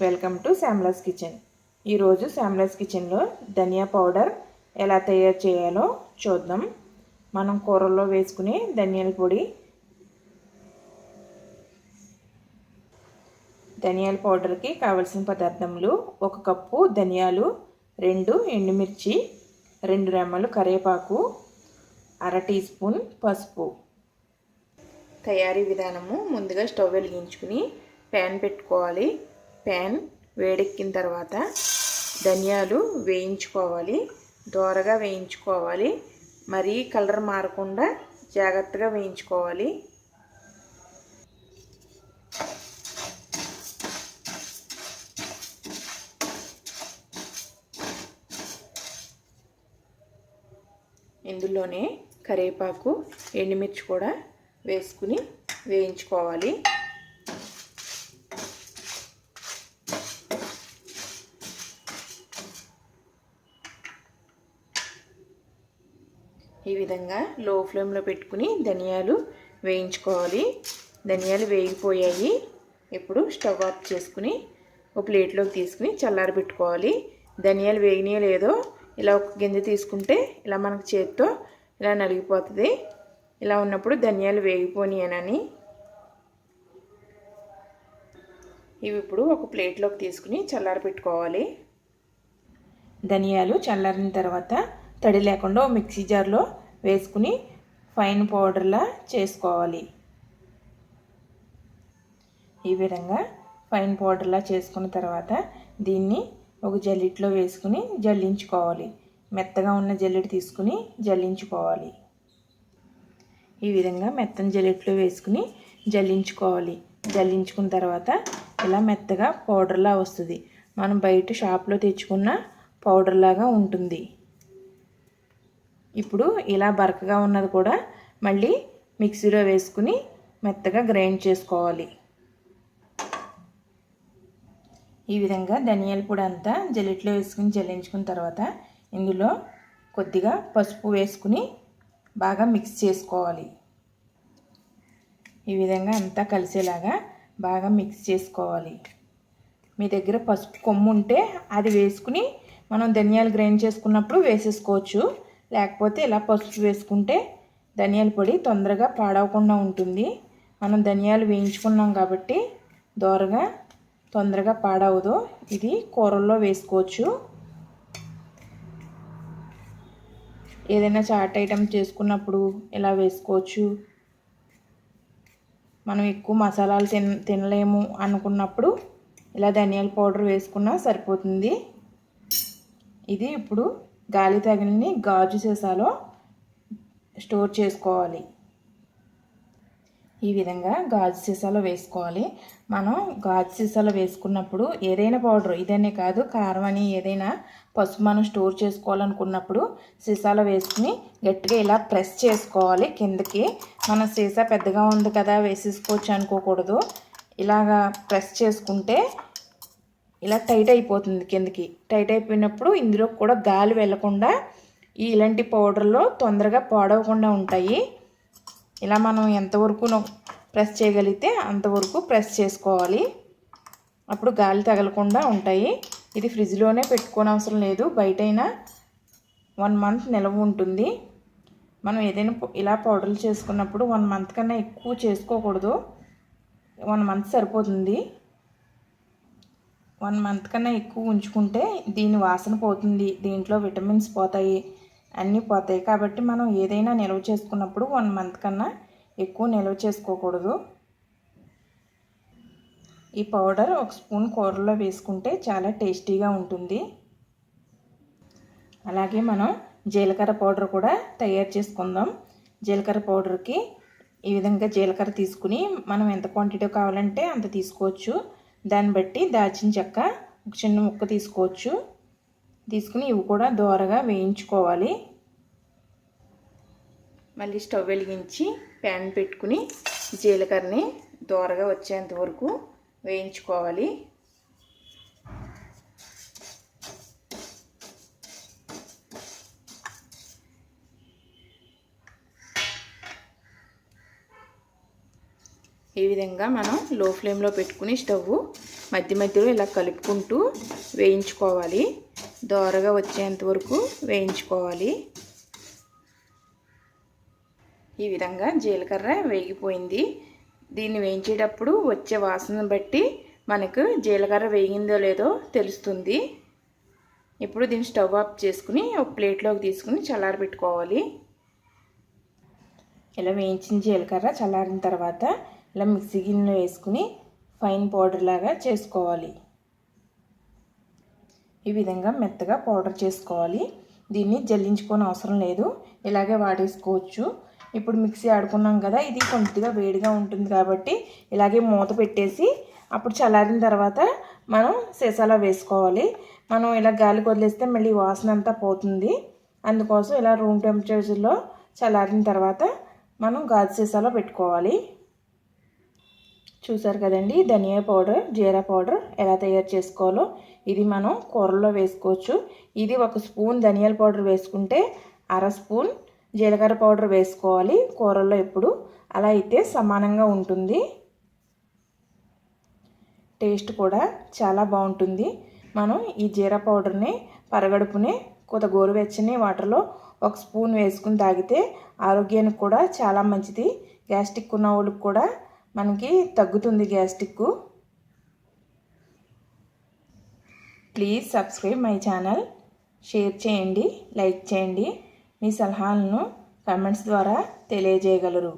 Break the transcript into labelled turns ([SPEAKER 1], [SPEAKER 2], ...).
[SPEAKER 1] Welcome to శ్యామలాస్ kitchen. ఈరోజు శ్యామలాస్ కిచెన్లో ధనియా powder ఎలా తయారు చేయాలో చూద్దాం. మనం కూరల్లో వేసుకునే ధనియాల పొడి. ధనియాల పౌడర్కి కావలసిన పదార్థములు: 1 కప్పు ధనియాలు, 2 ఎండుమిర్చి, 2 రెమ్మలు కరివేపాకు, 1/2 టీ స్పూన్ పసుపు. తయారీ విధానము: ముందుగా స్టవ్ వెలిగించుకుని ప్యాన్ పెట్టుకోవాలి. ప్యాన్ వేడెక్కిన తర్వాత ధనియాలు వేయించుకోవాలి. దోరగా వేయించుకోవాలి. మరీ కలర్ మారకుండా జాగ్రత్తగా వేయించుకోవాలి. ఇందులోనే కరివేపాకు, ఎండుమిర్చి కూడా వేసుకుని వేయించుకోవాలి. ఈ విధంగా లో ఫ్లేమ్లో పెట్టుకుని ధనియాలు వేయించుకోవాలి. ధనియాలు వేగిపోయాయి. ఇప్పుడు స్టవ్ ఆఫ్ చేసుకుని ఒక ప్లేట్లోకి తీసుకుని చల్లారబెట్టుకోవాలి. ధనియాలు వేగినాయో లేదో ఇలా ఒక గింజ తీసుకుంటే ఇలా మనకు చేతితో ఇలా నలిగిపోతుంది. ఇలా ఉన్నప్పుడు ధనియాలు వేగిపోయానని ఇవి ఇప్పుడు ఒక ప్లేట్లోకి తీసుకుని చల్లారబెట్టుకోవాలి. ధనియాలు చల్లారిన తర్వాత తడి లేకుండా మిక్సీ జార్లో వేసుకుని ఫైన్ పౌడర్లా చేసుకోవాలి. ఈ విధంగా ఫైన్ పౌడర్లా చేసుకున్న తర్వాత దీన్ని ఒక జల్లిట్లో వేసుకుని జల్లించుకోవాలి. మెత్తగా ఉన్న జల్లెడ తీసుకుని జల్లించుకోవాలి. ఈ విధంగా మెత్తని జల్లెట్లో వేసుకుని జల్లించుకోవాలి. జల్లించుకున్న తర్వాత ఇలా మెత్తగా పౌడర్లా వస్తుంది. మనం బయట షాప్లో తెచ్చుకున్న పౌడర్ లాగా ఉంటుంది. ఇప్పుడు ఇలా బరకగా ఉన్నది కూడా మళ్ళీ మిక్సీలో వేసుకుని మెత్తగా గ్రైండ్ చేసుకోవాలి. ఈ విధంగా ధనియాల పొడి అంతా జల్లెట్లో వేసుకుని జల్లించుకున్న తర్వాత ఇందులో కొద్దిగా పసుపు వేసుకుని బాగా మిక్స్ చేసుకోవాలి. ఈ విధంగా అంతా కలిసేలాగా బాగా మిక్స్ చేసుకోవాలి. మీ దగ్గర పసుపు కొమ్ము ఉంటే అది వేసుకుని మనం ధనియాలు గ్రైండ్ చేసుకున్నప్పుడు వేసేసుకోవచ్చు. లేకపోతే ఇలా పసుపు వేసుకుంటే ధనియాల పొడి తొందరగా పాడవకుండా ఉంటుంది. మనం ధనియాలు వేయించుకున్నాం కాబట్టి దోరగా తొందరగా పాడవదు. ఇది కూరల్లో వేసుకోవచ్చు. ఏదైనా చాట్ ఐటెం చేసుకున్నప్పుడు ఇలా వేసుకోవచ్చు. మనం ఎక్కువ మసాలాలు తినలేము అనుకున్నప్పుడు ఇలా ధనియాల పౌడర్ వేసుకున్నా సరిపోతుంది. ఇది ఇప్పుడు గాలి తగిలిని గాజు సీసాలో స్టోర్ చేసుకోవాలి. ఈ విధంగా గాజు సీసాలో వేసుకోవాలి. మనం గాజు సీసాలో వేసుకున్నప్పుడు ఏదైనా పౌడర్, ఇదనే కాదు కారం అని ఏదైనా పసుపు మనం స్టోర్ చేసుకోవాలనుకున్నప్పుడు సీసాలో వేసుకుని గట్టిగా ఇలా ప్రెస్ చేసుకోవాలి కిందకి. మన సీసా పెద్దగా ఉంది కదా వేసేసుకోవచ్చు అనుకోకూడదు. ఇలాగా ప్రెస్ చేసుకుంటే ఇలా టైట్ అయిపోతుంది. కిందకి టైట్ అయిపోయినప్పుడు ఇందులో కూడా గాలి వెళ్ళకుండా ఇలాంటి పౌడర్లో తొందరగా పాడవకుండా ఉంటాయి. ఇలా మనం ఎంతవరకు ప్రెస్ చేయగలిగితే అంతవరకు ప్రెస్ చేసుకోవాలి. అప్పుడు గాలి తగలకుండా ఉంటాయి. ఇది ఫ్రిడ్జ్లోనే పెట్టుకోని అవసరం లేదు. బయటైనా 1 మంత్ నిల్వ ఉంటుంది. మనం ఏదైనా ఇలా పౌడర్లు చేసుకున్నప్పుడు 1 మంత్ కన్నా ఎక్కువ చేసుకోకూడదు. 1 మంత్ సరిపోతుంది. 1 మంత్ కన్నా ఎక్కువ ఉంచుకుంటే దీని వాసన పోతుంది, దీంట్లో విటమిన్స్ పోతాయి, అన్నీ పోతాయి. కాబట్టి మనం ఏదైనా నిల్వ చేసుకున్నప్పుడు 1 మంత్ కన్నా ఎక్కువ నిల్వ చేసుకోకూడదు. ఈ పౌడర్ 1 స్పూన్ కూరలో వేసుకుంటే చాలా టేస్టీగా ఉంటుంది. అలాగే మనం జీలకర్ర పౌడర్ కూడా తయారు చేసుకుందాం. జీలకర్ర పౌడర్కి ఈ విధంగా జీలకర్ర తీసుకుని మనం ఎంత క్వాంటిటీ కావాలంటే అంత తీసుకోవచ్చు. దాన్ని బట్టి దాల్చిన చెక్క ఒక చిన్న ముక్క తీసుకోవచ్చు. తీసుకుని ఇవి కూడా దోరగా వేయించుకోవాలి. మళ్ళీ స్టవ్ వెలిగించి ప్యాన్ పెట్టుకుని జీలకర్రని దోరగా వచ్చేంత వరకు వేయించుకోవాలి. ఈ విధంగా మనం లో ఫ్లేమ్లో పెట్టుకుని స్టవ్ మధ్య మధ్యలో ఇలా కలుపుకుంటూ వేయించుకోవాలి. దోరగా వచ్చేంత వరకు వేయించుకోవాలి. ఈ విధంగా జీలకర్ర వేగిపోయింది. దీన్ని వేయించేటప్పుడు వచ్చే వాసనను బట్టి మనకు జీలకర్ర వేగిందో లేదో తెలుస్తుంది. ఇప్పుడు దీన్ని స్టవ్ ఆఫ్ చేసుకుని ఒక ప్లేట్లోకి తీసుకుని చల్లారబెట్టుకోవాలి. ఇలా వేయించిన జీలకర్ర చల్లారిన తర్వాత ఇలా మిక్సీ గిన్నెలో వేసుకుని ఫైన్ పౌడర్ లాగా చేసుకోవాలి. ఈ విధంగా మెత్తగా పౌడర్ చేసుకోవాలి. దీన్ని జల్లించుకోని అవసరం లేదు, ఇలాగే వాడేసుకోవచ్చు. ఇప్పుడు మిక్సీ ఆడుకున్నాం కదా, ఇది కొద్దిగా వేడిగా ఉంటుంది కాబట్టి ఇలాగే మూత పెట్టేసి అప్పుడు చల్లారిన తర్వాత మనం సీసాలో వేసుకోవాలి. మనం ఇలా గాలికి వదిలేస్తే మళ్ళీ వాసన అంతా పోతుంది. అందుకోసం ఇలా రూమ్ టెంపరేచర్లో చల్లారిన తర్వాత మనం గాజు సీసాలో పెట్టుకోవాలి. చూసారు కదండి, ధనియా పౌడర్, జీరా పౌడర్ ఎలా తయారు చేసుకోవాలో. ఇది మనం కూరల్లో వేసుకోవచ్చు. ఇది 1 స్పూన్ ధనియాల పౌడర్ వేసుకుంటే 1/2 స్పూన్ జీలకర్ర పౌడర్ వేసుకోవాలి కూరల్లో ఎప్పుడు. అలా అయితే సమానంగా ఉంటుంది. టేస్ట్ కూడా చాలా బాగుంటుంది. మనం ఈ జీరా పౌడర్ని పరగడుపునే కొద్దిగా గోరువెచ్చని వాటర్లో 1 స్పూన్ వేసుకుని తాగితే ఆరోగ్యానికి కూడా చాలా మంచిది. గ్యాస్ట్రిక్ ఉన్న వాళ్ళకి కూడా మనకి తగ్గుతుంది gastric. Please subscribe my channel. Share చేయండి, లైక్ చేయండి. మీ సలహాలను కామెంట్స్ ద్వారా తెలియజేయగలరు.